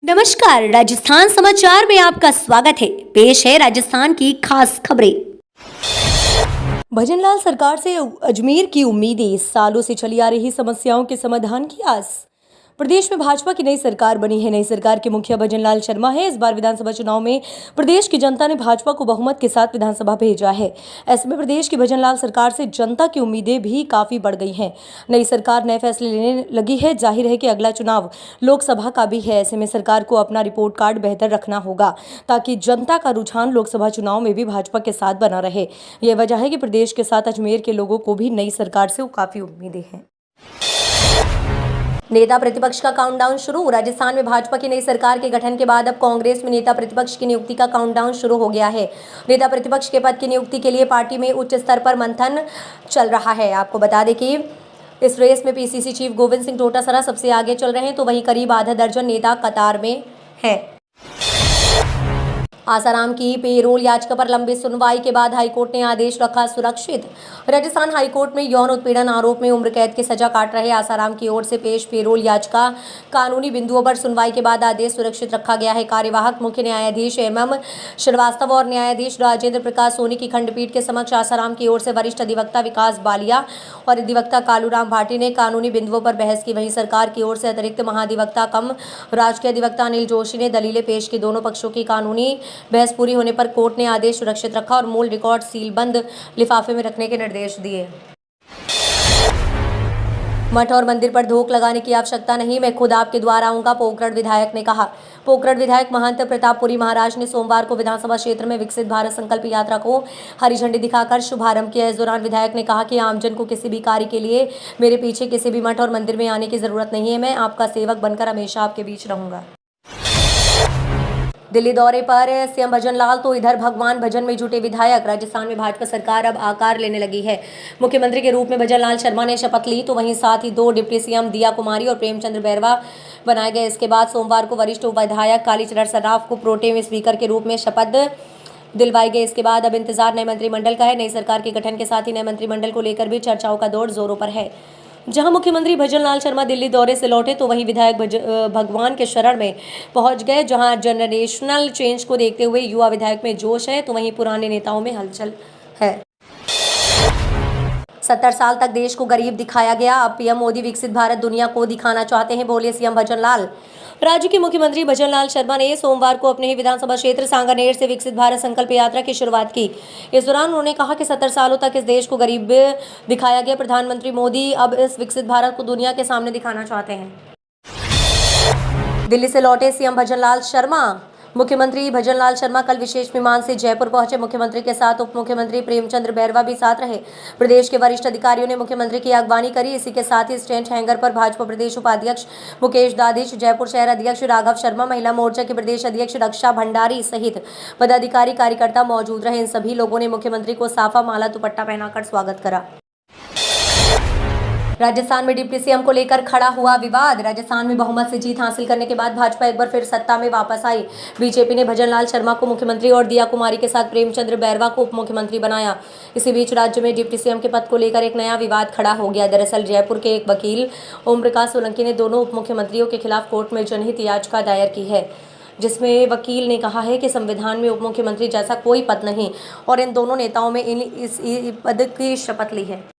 नमस्कार, राजस्थान समाचार में आपका स्वागत है। पेश है राजस्थान की खास खबरें। भजनलाल सरकार से अजमेर की उम्मीदें, सालों से चली आ रही समस्याओं के समाधान की आस। प्रदेश में भाजपा की नई सरकार बनी है। नई सरकार के मुखिया भजनलाल शर्मा है। इस बार विधानसभा चुनाव में प्रदेश की जनता ने भाजपा को बहुमत के साथ विधानसभा भेजा है। ऐसे में प्रदेश की भजनलाल सरकार से जनता की उम्मीदें भी काफी बढ़ गई हैं। नई सरकार नए फैसले लेने लगी है। जाहिर है कि अगला चुनाव लोकसभा का भी है। ऐसे में सरकार को अपना रिपोर्ट कार्ड बेहतर रखना होगा ताकि जनता का रुझान लोकसभा चुनाव में भी भाजपा के साथ बना रहे। यह वजह है कि प्रदेश के साथ अजमेर के लोगों को भी नई सरकार से काफी उम्मीदें हैं। नेता प्रतिपक्ष का काउंटडाउन शुरू। राजस्थान में भाजपा की नई सरकार के गठन के बाद अब कांग्रेस में नेता प्रतिपक्ष की नियुक्ति का काउंटडाउन शुरू हो गया है। नेता प्रतिपक्ष के पद की नियुक्ति के लिए पार्टी में उच्च स्तर पर मंथन चल रहा है। आपको बता दें कि इस रेस में पीसीसी चीफ गोविंद सिंह डोटासरा सबसे आगे चल रहे हैं, तो वहीं करीब आधा दर्जन नेता कतार में हैं। आसाराम की पेरोल याचिका पर लंबी सुनवाई के बाद हाईकोर्ट ने आदेश रखा सुरक्षित। राजस्थान हाईकोर्ट में यौन उत्पीड़न आरोप में उम्र कैद की सजा काट रहे आसाराम की ओर से पेश पेरोल याचिका कानूनी बिंदुओं पर सुनवाई के बाद आदेश सुरक्षित रखा गया है। कार्यवाहक मुख्य न्यायाधीश एम श्रीवास्तव और न्यायाधीश राजेंद्र प्रकाश सोनी की खंडपीठ के समक्ष आसाराम की ओर से वरिष्ठ अधिवक्ता विकास बालिया और अधिवक्ता कालूराम भाटी ने कानूनी बिंदुओं पर बहस की। वहीं सरकार की ओर से अतिरिक्त महाधिवक्ता कम राजकीय अधिवक्ता अनिल जोशी ने दलीलें पेश की। दोनों पक्षों की कानूनी बहस पूरी होने पर कोर्ट ने आदेश सुरक्षित रखा और मूल रिकॉर्ड सीलबंद लिफाफे में रखने के निर्देश दिए। मठ और मंदिर पर धोख लगाने की आवश्यकता नहीं, मैं खुद आपके द्वार आऊंगा, पोखरण विधायक ने कहा। पोखरण विधायक महंत प्रतापपुरी महाराज ने सोमवार को विधानसभा क्षेत्र में विकसित भारत संकल्प यात्रा को हरी झंडी दिखाकर शुभारंभ किया। इस दौरान विधायक ने कहा कि आमजन को किसी भी कार्य के लिए मेरे पीछे किसी भी मठ और मंदिर में आने की जरूरत नहीं है। मैं आपका सेवक बनकर हमेशा आपके बीच रहूंगा। दिल्ली दौरे पर सीएम भजनलाल तो इधर भगवान भजन में जुटे विधायक। राजस्थान में भाजपा सरकार अब आकार लेने लगी है। मुख्यमंत्री के रूप में भजनलाल शर्मा ने शपथ ली, तो वहीं साथ ही 2 डिप्टी सीएम दिया कुमारी और प्रेमचंद्र बैरवा बनाए गए। इसके बाद सोमवार को वरिष्ठ विधायक कालीचरण सर्राफ को प्रोटेम स्पीकर के रूप में शपथ दिलवाई गई। इसके बाद अब इंतजार नए मंत्रिमंडल का है। नई सरकार के गठन के साथ ही नए मंत्रिमंडल को लेकर भी चर्चाओं का दौर जोरों पर है। जहां मुख्यमंत्री भजनलाल शर्मा दिल्ली दौरे से लौटे, तो वहीं विधायक भगवान के शरण में पहुंच गए। जहां जनरेशनल चेंज को देखते हुए युवा विधायक में जोश है, तो वहीं पुराने नेताओं में हलचल है। 70 साल तक देश को गरीब दिखाया गया, अब पीएम मोदी विकसित भारत दुनिया को दिखाना चाहते हैं, बोले सीएम भजनलाल। राज्य के मुख्यमंत्री भजनलाल शर्मा ने सोमवार को अपने ही विधानसभा क्षेत्र सांगानेर से विकसित भारत संकल्प यात्रा की शुरुआत की। इस दौरान उन्होंने कहा कि 70 सालों तक इस देश को गरीब दिखाया गया। प्रधानमंत्री मोदी अब इस विकसित भारत को दुनिया के सामने दिखाना चाहते हैं। दिल्ली से लौटे सीएम भजनलाल शर्मा। मुख्यमंत्री भजनलाल शर्मा कल विशेष विमान से जयपुर पहुंचे। मुख्यमंत्री के साथ उप मुख्यमंत्री प्रेमचंद्र बैरवा भी साथ रहे। प्रदेश के वरिष्ठ अधिकारियों ने मुख्यमंत्री की अगवानी करी। इसी के साथ ही स्टैंड हैंगर पर भाजपा प्रदेश उपाध्यक्ष मुकेश दादिश, जयपुर शहर अध्यक्ष राघव शर्मा, महिला मोर्चा के प्रदेश अध्यक्ष रक्षा भंडारी सहित पदाधिकारी कार्यकर्ता मौजूद रहे। इन सभी लोगों ने मुख्यमंत्री को साफा माला दुपट्टा पहनाकर स्वागत करा। राजस्थान में डिप्टी सीएम को लेकर खड़ा हुआ विवाद। राजस्थान में बहुमत से जीत हासिल करने के बाद भाजपा एक बार फिर सत्ता में वापस आई। बीजेपी ने भजनलाल शर्मा को मुख्यमंत्री और दिया कुमारी के साथ प्रेमचंद्र बैरवा को उप मुख्यमंत्री बनाया। इसी बीच राज्य में डिप्टी सीएम के पद को लेकर एक नया विवाद खड़ा हो गया। दरअसल जयपुर के एक वकील ओम प्रकाश सोलंकी ने दोनों उप मुख्यमंत्रियों के खिलाफ कोर्ट में जनहित याचिका दायर की है, जिसमें वकील ने कहा है कि संविधान में उप मुख्यमंत्री जैसा कोई पद नहीं और इन दोनों नेताओं में इस पद की शपथ ली है।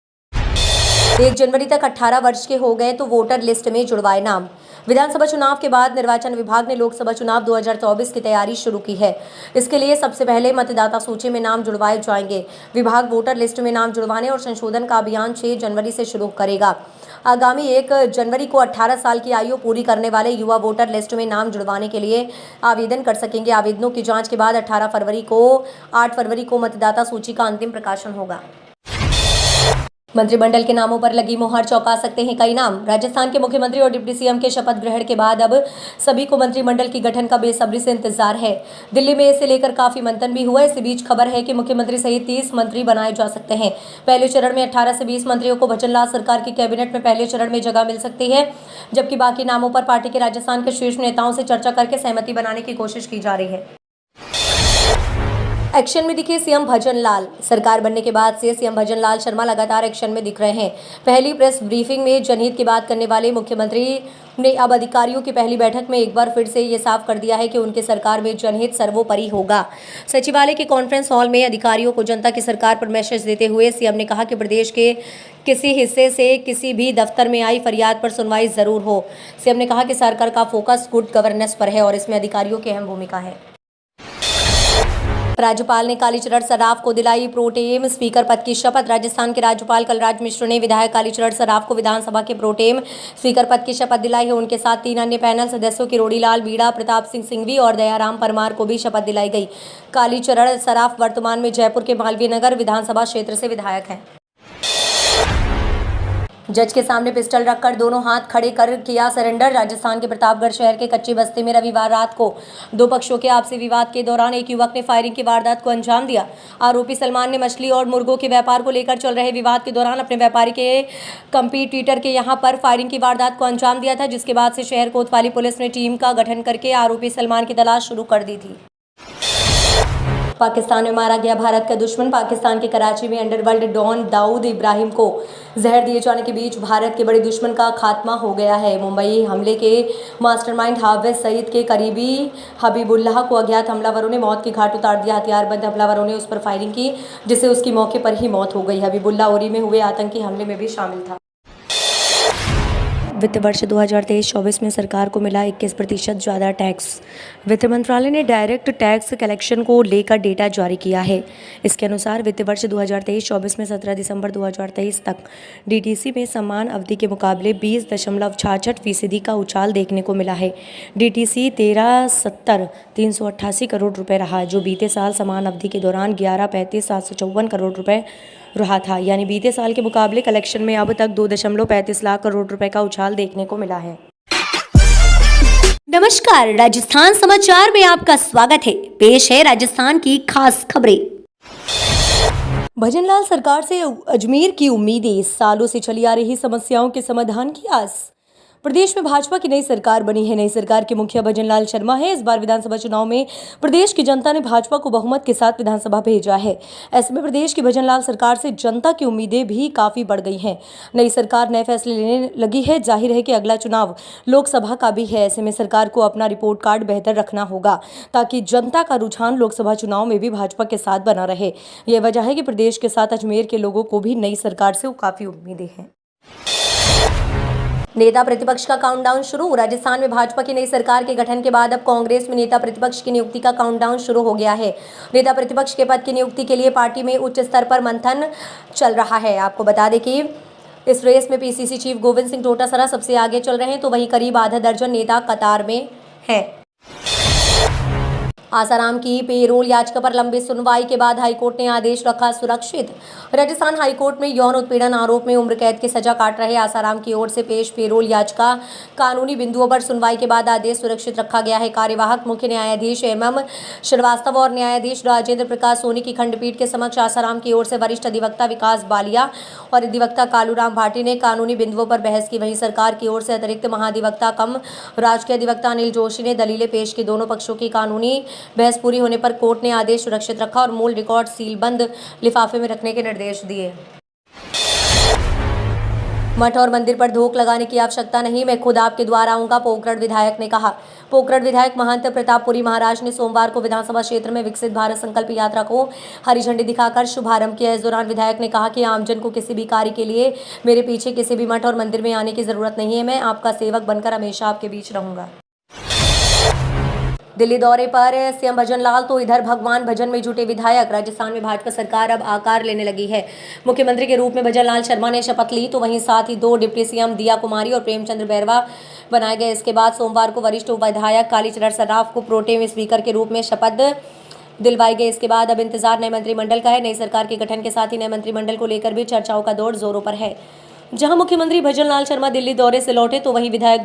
1 जनवरी तक 18 वर्ष के हो गए तो वोटर लिस्ट में जुड़वाए नाम। विधानसभा चुनाव के बाद निर्वाचन विभाग ने लोकसभा चुनाव 2024 की तैयारी शुरू की है। इसके लिए सबसे पहले मतदाता सूची में नाम जुड़वाए जाएंगे। विभाग वोटर लिस्ट में नाम जुड़वाने और संशोधन का अभियान 6 जनवरी से शुरू करेगा। आगामी 1 जनवरी को 18 साल की आयु पूरी करने वाले युवा वोटर लिस्ट में नाम जुड़वाने के लिए आवेदन कर सकेंगे। आवेदनों की जाँच के बाद 8 फरवरी को मतदाता सूची का अंतिम प्रकाशन होगा। मंत्रिमंडल के नामों पर लगी मुहर, चौंका सकते हैं कई नाम। राजस्थान के मुख्यमंत्री और डिप्टी सीएम के शपथ ग्रहण के बाद अब सभी को मंत्रिमंडल की गठन का बेसब्री से इंतजार है। दिल्ली में इसे लेकर काफी मंथन भी हुआ। इसी बीच खबर है कि मुख्यमंत्री सहित 30 मंत्री बनाए जा सकते हैं। पहले चरण में 18 से 20 मंत्रियों को भजनलाल सरकार की कैबिनेट में पहले चरण में जगह मिल सकती है, जबकि बाकी नामों पर पार्टी के राजस्थान के शीर्ष नेताओं से चर्चा करके सहमति बनाने की कोशिश की जा रही है। एक्शन में दिखे सीएम भजनलाल। सरकार बनने के बाद से सीएम भजनलाल शर्मा लगातार एक्शन में दिख रहे हैं। पहली प्रेस ब्रीफिंग में जनहित की बात करने वाले मुख्यमंत्री ने अब अधिकारियों की पहली बैठक में एक बार फिर से ये साफ कर दिया है कि उनके सरकार में जनहित सर्वोपरि होगा। सचिवालय के कॉन्फ्रेंस हॉल में अधिकारियों को जनता की सरकार पर मैसेज देते हुए सीएम ने कहा कि प्रदेश के किसी हिस्से से किसी भी दफ्तर में आई फरियाद पर सुनवाई जरूर हो। सीएम ने कहा कि सरकार का फोकस गुड गवर्नेंस पर है और इसमें अधिकारियों की अहम भूमिका है। राज्यपाल ने कालीचरण सराफ को दिलाई प्रोटेम स्पीकर पद की शपथ। राजस्थान के राज्यपाल कलराज मिश्र ने विधायक कालीचरण सराफ को विधानसभा के प्रोटेम स्पीकर पद की शपथ दिलाई है। उनके साथ 3 अन्य पैनल सदस्यों किरोड़ीलाल मीणा, प्रताप सिंह सिंघवी और दयाराम परमार को भी शपथ दिलाई गई। कालीचरण सराफ वर्तमान में जयपुर के मालवीय नगर विधानसभा क्षेत्र से विधायक हैं। जज के सामने पिस्टल रखकर दोनों हाथ खड़े कर किया सरेंडर। राजस्थान के प्रतापगढ़ शहर के कच्ची बस्ती में रविवार रात को 2 पक्षों के आपसी विवाद के दौरान एक युवक ने फायरिंग की वारदात को अंजाम दिया। आरोपी सलमान ने मछली और मुर्गों के व्यापार को लेकर चल रहे विवाद के दौरान अपने व्यापारी के कंपीटीटर के यहां पर फायरिंग की वारदात को अंजाम दिया था, जिसके बाद से शहर कोतवाली पुलिस ने टीम का गठन करके आरोपी सलमान की तलाश शुरू कर दी थी। पाकिस्तान में मारा गया भारत का दुश्मन। पाकिस्तान के कराची में अंडरवर्ल्ड डॉन दाऊद इब्राहिम को जहर दिए जाने के बीच भारत के बड़े दुश्मन का खात्मा हो गया है। मुंबई हमले के मास्टरमाइंड हाफिज सईद के करीबी हबीबुल्लाह को अज्ञात हमलावरों ने मौत के घाट उतार दिया। हथियारबंद हमलावरों ने उस पर फायरिंग की, जिससे उसकी मौके पर ही मौत हो गई। हबीबुल्लाह उरी में हुए आतंकी हमले में भी शामिल था। वित्त वर्ष 2023-24 में सरकार को मिला 21% ज़्यादा टैक्स। वित्त मंत्रालय ने डायरेक्ट टैक्स कलेक्शन को लेकर डेटा जारी किया है। इसके अनुसार वित्त वर्ष 2023-24 में 17 दिसंबर 2023 तक डीटीसी में समान अवधि के मुकाबले 20.66% का उछाल देखने को मिला है। डीटीसी 13,70,388 करोड़ रुपए रहा, जो बीते साल समान अवधि के दौरान 11,35,754 करोड़ रुपए रहा था। यानी बीते साल के मुकाबले कलेक्शन में अब तक 2.35 लाख करोड़ रुपए का उछाल देखने को मिला है। नमस्कार, राजस्थान समाचार में आपका स्वागत है। पेश है राजस्थान की खास खबरें। भजनलाल सरकार से अजमेर की उम्मीदें, सालों से चली आ रही समस्याओं के समाधान की आस। प्रदेश में भाजपा की नई सरकार बनी है। नई सरकार के मुखिया भजनलाल शर्मा है। इस बार विधानसभा चुनाव में प्रदेश की जनता ने भाजपा को बहुमत के साथ विधानसभा भेजा है। ऐसे में प्रदेश की भजनलाल सरकार से जनता की उम्मीदें भी काफी बढ़ गई हैं। नई सरकार नए फैसले लेने लगी है। जाहिर है कि अगला चुनाव लोकसभा का भी है। ऐसे में सरकार को अपना रिपोर्ट कार्ड बेहतर रखना होगा, ताकि जनता का रुझान लोकसभा चुनाव में भी भाजपा के साथ बना रहे। यह वजह है कि प्रदेश के साथ अजमेर के लोगों को भी नई सरकार से काफी उम्मीदें हैं। नेता प्रतिपक्ष का काउंटडाउन शुरू। राजस्थान में भाजपा की नई सरकार के गठन के बाद अब कांग्रेस में नेता प्रतिपक्ष की नियुक्ति का काउंटडाउन शुरू हो गया है। नेता प्रतिपक्ष के पद की नियुक्ति के लिए पार्टी में उच्च स्तर पर मंथन चल रहा है। आपको बता दें कि इस रेस में पीसीसी चीफ गोविंद सिंह डोटासरा सबसे आगे चल रहे हैं, तो वहीं करीब आधा दर्जन नेता कतार में हैं। आसाराम की पेरोल याचिका पर लंबी सुनवाई के बाद हाईकोर्ट ने आदेश रखा सुरक्षित। राजस्थान हाईकोर्ट में यौन उत्पीड़न आरोप में उम्र कैद की सजा काट रहे आसाराम की ओर से पेश पेरोल याचिका कानूनी बिंदुओं पर सुनवाई के बाद आदेश सुरक्षित रखा गया है। कार्यवाहक मुख्य न्यायाधीश एम श्रीवास्तव और न्यायाधीश राजेंद्र प्रकाश सोनी की खंडपीठ के समक्ष आसाराम की ओर से वरिष्ठ अधिवक्ता विकास बालिया और अधिवक्ता कालूराम भाटी ने कानूनी बिंदुओं पर बहस की। वहीं सरकार की ओर से अतिरिक्त महाधिवक्ता कम राजकीय अधिवक्ता अनिल जोशी ने दलीलें पेश की। दोनों पक्षों की कानूनी बहस पूरी होने पर कोर्ट ने आदेश सुरक्षित रखा और मूल रिकॉर्ड सीलबंद लिफाफे में रखने के निर्देश दिए। मठ और मंदिर पर धोख लगाने की आवश्यकता नहीं, मैं खुद आपके द्वार आऊंगा, पोखरण विधायक ने कहा। पोखरण विधायक महंत प्रतापपुरी महाराज ने सोमवार को विधानसभा क्षेत्र में विकसित भारत संकल्प यात्रा को हरी झंडी दिखाकर शुभारंभ किया। इस दौरान विधायक ने कहा कि आमजन को किसी भी कार्य के लिए मेरे पीछे किसी भी मठ और मंदिर में आने की जरूरत नहीं है। मैं आपका सेवक बनकर हमेशा आपके बीच रहूंगा। दिल्ली दौरे पर सीएम भजनलाल तो इधर भगवान भजन में जुटे विधायक। राजस्थान में भाजपा सरकार अब आकार लेने लगी है। मुख्यमंत्री के रूप में भजनलाल शर्मा ने शपथ ली, तो वहीं साथ ही 2 डिप्टी सीएम दिया कुमारी और प्रेमचंद्र बैरवा बनाए गए। इसके बाद सोमवार को वरिष्ठ विधायक कालीचरण सराफ को प्रोटेम स्पीकर के रूप में शपथ दिलवाई गई। इसके बाद अब इंतजार नए मंत्रिमंडल का है। नई सरकार के गठन के साथ ही नए मंत्रिमंडल को लेकर भी चर्चाओं का दौर जोरों पर है। जहां मुख्यमंत्री भजनलाल शर्मा दिल्ली दौरे से लौटे, तो वहीं विधायक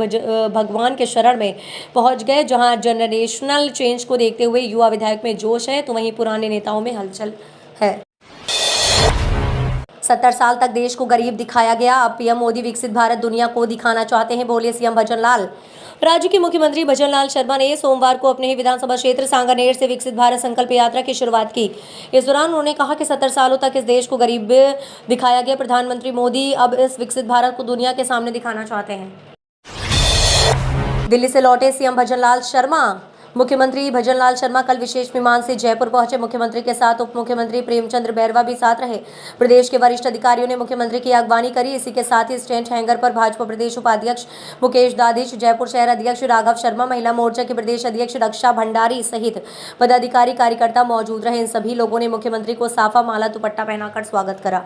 भगवान के शरण में पहुंच गए। जहां जनरेशनल चेंज को देखते हुए युवा विधायक में जोश है, तो वहीं पुराने नेताओं में हलचल है। 70 साल तक देश को गरीब दिखाया गया, अब पीएम मोदी विकसित भारत दुनिया को दिखाना चाहते हैं, बोले सीएम भजनलाल। राज्य के मुख्यमंत्री भजनलाल शर्मा ने सोमवार को अपने ही विधानसभा क्षेत्र सांगानेर से विकसित भारत संकल्प यात्रा की शुरुआत की। इस दौरान उन्होंने कहा कि 70 सालों तक इस देश को गरीब दिखाया गया। प्रधानमंत्री मोदी अब इस विकसित भारत को दुनिया के सामने दिखाना चाहते हैं। दिल्ली से लौटे सीएम भजनलाल शर्मा। मुख्यमंत्री भजनलाल शर्मा कल विशेष विमान से जयपुर पहुंचे। मुख्यमंत्री के साथ उप मुख्यमंत्री प्रेमचंद्र बैरवा भी साथ रहे। प्रदेश के वरिष्ठ अधिकारियों ने मुख्यमंत्री की अगवानी करी। इसी के साथ ही स्टैंड हैंगर पर भाजपा प्रदेश उपाध्यक्ष मुकेश दादिश, जयपुर शहर अध्यक्ष राघव शर्मा, महिला मोर्चा के प्रदेश अध्यक्ष रक्षा भंडारी सहित पदाधिकारी कार्यकर्ता मौजूद रहे। इन सभी लोगों ने मुख्यमंत्री को साफा माला दुपट्टा पहनाकर स्वागत करा।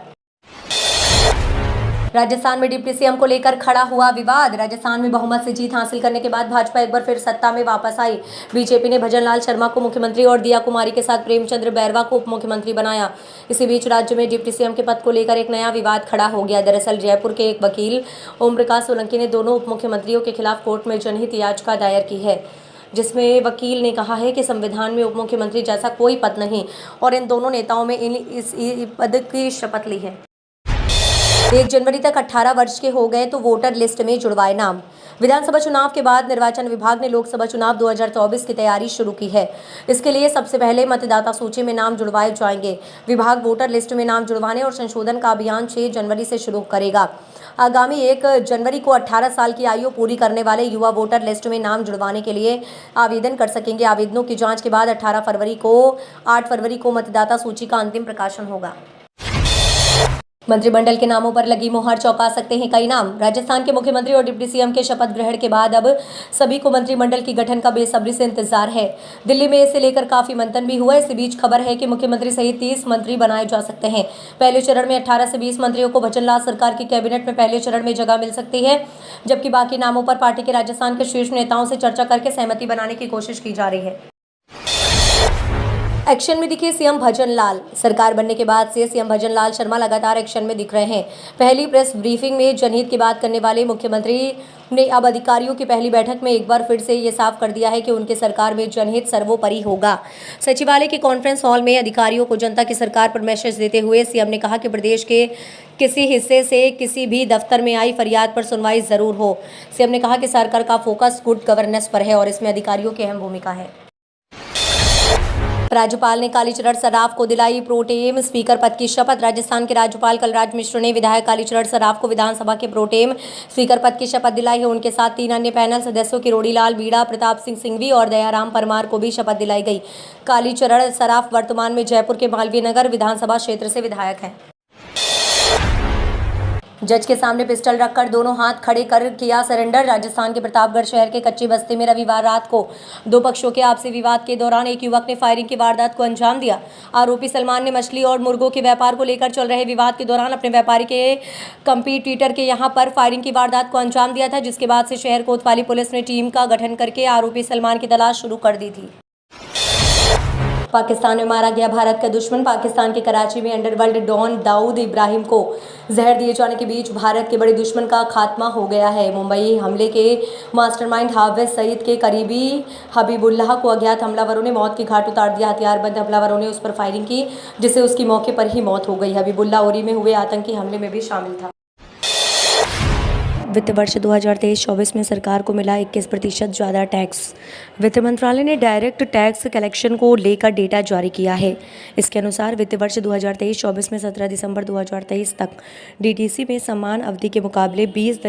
राजस्थान में डिप्टी सीएम को लेकर खड़ा हुआ विवाद। राजस्थान में बहुमत से जीत हासिल करने के बाद भाजपा एक बार फिर सत्ता में वापस आई। बीजेपी ने भजनलाल शर्मा को मुख्यमंत्री और दिया कुमारी के साथ प्रेमचंद्र बैरवा को उप मुख्यमंत्री बनाया। इसी बीच राज्य में डिप्टी सीएम के पद को लेकर एक नया विवाद खड़ा हो गया। दरअसल जयपुर के एक वकील ओम प्रकाश सोलंकी ने दोनों उप मुख्यमंत्रियों के खिलाफ कोर्ट में जनहित याचिका दायर की है, जिसमें वकील ने कहा है कि संविधान में उप मुख्यमंत्री जैसा कोई पद नहीं और इन दोनों नेताओं में इस पद की शपथ ली है। 1 जनवरी तक 18 वर्ष के हो गए तो वोटर लिस्ट में जुड़वाए नाम। विधानसभा चुनाव के बाद निर्वाचन विभाग ने लोकसभा चुनाव 2024 की तैयारी शुरू की है। इसके लिए सबसे पहले मतदाता सूची में नाम जुड़वाए जाएंगे। विभाग वोटर लिस्ट में नाम जुड़वाने और संशोधन का अभियान 6 जनवरी से शुरू करेगा। आगामी 1 जनवरी को 18 साल की आयु पूरी करने वाले युवा वोटर लिस्ट में नाम जुड़वाने के लिए आवेदन कर सकेंगे। आवेदनों की जाँच के बाद 8 फरवरी को मतदाता सूची का अंतिम प्रकाशन होगा। मंत्रिमंडल के नामों पर लगी मोहर चौंका सकते हैं कई नाम। राजस्थान के मुख्यमंत्री और डिप्टी सीएम के शपथ ग्रहण के बाद अब सभी को मंत्रिमंडल की गठन का बेसब्री से इंतजार है। दिल्ली में इसे लेकर काफी मंथन भी हुआ। इसी बीच खबर है कि मुख्यमंत्री सहित 30 मंत्री बनाए जा सकते हैं। पहले चरण में 18 से 20 मंत्रियों को भजनलाल सरकार की कैबिनेट में पहले चरण में जगह मिल सकती है, जबकि बाकी नामों पर पार्टी के राजस्थान के शीर्ष नेताओं से चर्चा करके सहमति बनाने की कोशिश की जा रही है। एक्शन में दिखे सीएम भजनलाल। सरकार बनने के बाद से सीएम भजनलाल शर्मा लगातार एक्शन में दिख रहे हैं। पहली प्रेस ब्रीफिंग में जनहित की बात करने वाले मुख्यमंत्री ने अब अधिकारियों की पहली बैठक में एक बार फिर से ये साफ कर दिया है कि उनके सरकार में जनहित सर्वोपरि होगा। सचिवालय के कॉन्फ्रेंस हॉल में अधिकारियों को जनता की सरकार पर मैसेज देते हुए सीएम ने कहा कि प्रदेश के किसी हिस्से से किसी भी दफ्तर में आई फरियाद पर सुनवाई जरूर हो। सीएम ने कहा कि सरकार का फोकस गुड गवर्नेंस पर है और इसमें अधिकारियों की अहम भूमिका है। राज्यपाल ने कालीचरण सराफ को दिलाई प्रोटेम स्पीकर पद की शपथ। राजस्थान के राज्यपाल कलराज मिश्र ने विधायक कालीचरण सराफ को विधानसभा के प्रोटेम स्पीकर पद की शपथ दिलाई है। उनके साथ 3 अन्य पैनल सदस्यों किरोड़ीलाल बीड़ा, प्रताप सिंह सिंघवी और दयाराम परमार को भी शपथ दिलाई गई। कालीचरण सराफ वर्तमान में जयपुर के मालवीय नगर विधानसभा क्षेत्र से विधायक हैं। जज के सामने पिस्टल रखकर दोनों हाथ खड़े कर किया सरेंडर। राजस्थान के प्रतापगढ़ शहर के कच्ची बस्ती में रविवार रात को 2 पक्षों के आपसी विवाद के दौरान एक युवक ने फायरिंग की वारदात को अंजाम दिया। आरोपी सलमान ने मछली और मुर्गों के व्यापार को लेकर चल रहे विवाद के दौरान अपने व्यापारी के कंपीटीटर के यहां पर फायरिंग की वारदात को अंजाम दिया था, जिसके बाद से शहर कोतवाली पुलिस ने टीम का गठन करके आरोपी सलमान की तलाश शुरू कर दी थी। पाकिस्तान में मारा गया भारत का दुश्मन। पाकिस्तान के कराची में अंडरवर्ल्ड डॉन दाऊद इब्राहिम को जहर दिए जाने के बीच भारत के बड़े दुश्मन का खात्मा हो गया है। मुंबई हमले के मास्टरमाइंड हाफिज सईद के करीबी हबीबुल्लाह को अज्ञात हमलावरों ने मौत की घाट उतार दिया। हथियारबंद हमलावरों ने उस पर फायरिंग की, जिससे उसकी मौके पर ही मौत हो गई। हबीबुल्लाह उरी में हुए आतंकी हमले में भी शामिल था। वित्त वर्ष 2023-24 में सरकार को मिला 21% ज़्यादा टैक्स। वित्त मंत्रालय ने डायरेक्ट टैक्स कलेक्शन को लेकर डेटा जारी किया है। इसके अनुसार वित्त वर्ष 2023-24 में 17 दिसंबर 2023 तक डीटीसी में समान अवधि के मुकाबले 20